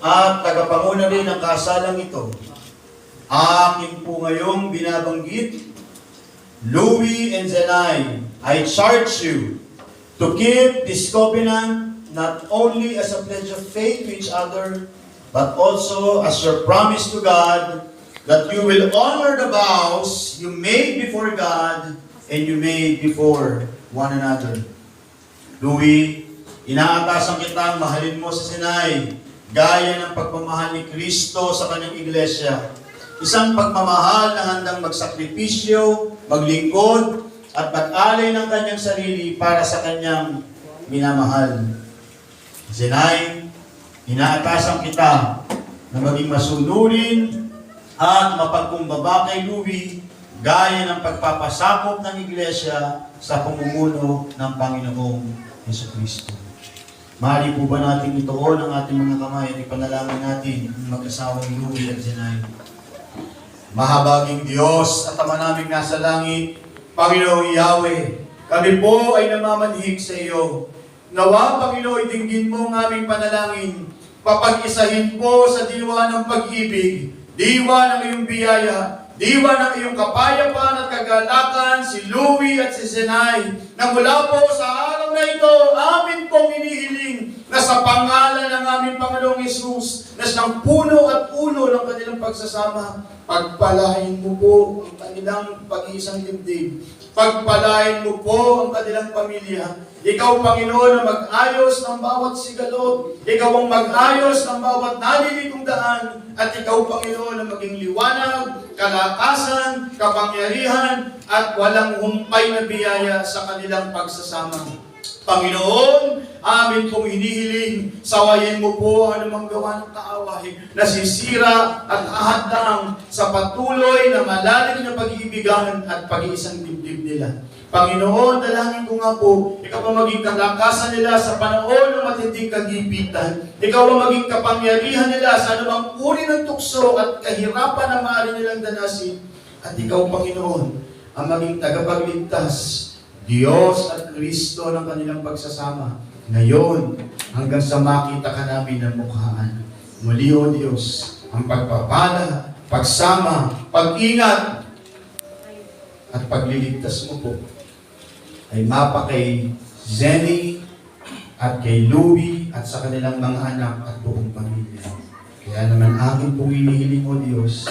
at tagapanguna rin ng kasalang ito, akin po ngayong binabanggit, Louie and Zenai, I charge you to keep this covenant not only as a pledge of faith to each other, but also as your promise to God that you will honor the vows you made before God and you made before one another. Louie, inaatasan kitang mahalin mo si Zenai gaya ng pagmamahal ni Kristo sa kanyang iglesia. Isang pagmamahal na handang magsakripisyo, maglingkod, at mag-alay ng kanyang sarili para sa kanyang minamahal. Zenai, inaatasan kita na maging masunurin at mapagkumbaba kay Louie gaya ng pagpapasakop ng iglesia sa pamumuno ng Panginoong Jesucristo. Mahali po ba natin ituon ang ating mga kamay at ipanalangin natin ang mag-asawang Louie at Zenai? Mahabaging Diyos at Ama naming nasa langit, Panginoong Yahweh, kami po ay namamanhig sa iyo. Nawa, Panginoon, dinggin mo ang aming panalangin. Papag-isahin po sa diwa ng pag-ibig, diwa ng iyong biyaya, diwa ng iyong kapayapaan at kagalakan, si Louie at si Zenai, na mula po sa araw na ito, amin pong inihiling na sa pangalan ng aming Panginoong Hesus, na siyang puno at ulo ng kanilang pagsasama, pagpalain mo po ang kanilang pag-iisang dibdib. Pagpalain mo po ang kanilang pamilya. Ikaw, Panginoon, na mag-ayos ng bawat sigalot. Ikaw ang mag-ayos ng bawat nalilitong daan. At ikaw, Panginoon, na maging liwanag, kalakasan, kapangyarihan, at walang humpay na biyaya sa kanilang pagsasama. Panginoon, amin pong hinihiling, sawayin mo po ang anumang gawa ng kaaway, nasisira at ahadang sa patuloy na malalim na pag-iibigan at pag-iisang dibdib nila. Panginoon, dalangin ko nga po, ikaw ang maging kalakasan nila sa panahon ng matinding kagipitan. Ikaw ang maging kapangyarihan nila sa anumang uri ng tukso at kahirapan na maaari nilang danasin. At ikaw, Panginoon, ang maging tagapagligtas, Diyos at Kristo ng kanilang pagsasama. Ngayon, hanggang sa makita ka namin ng mukhaan. Muli, O Diyos, ang pagpapala, pagsama, pag-ingat, at pagliligtas mo po ay mapa kay Zenai at kay Louie at sa kanilang mga anak at buong pamilya. Kaya naman aking pong inihiling, O Diyos,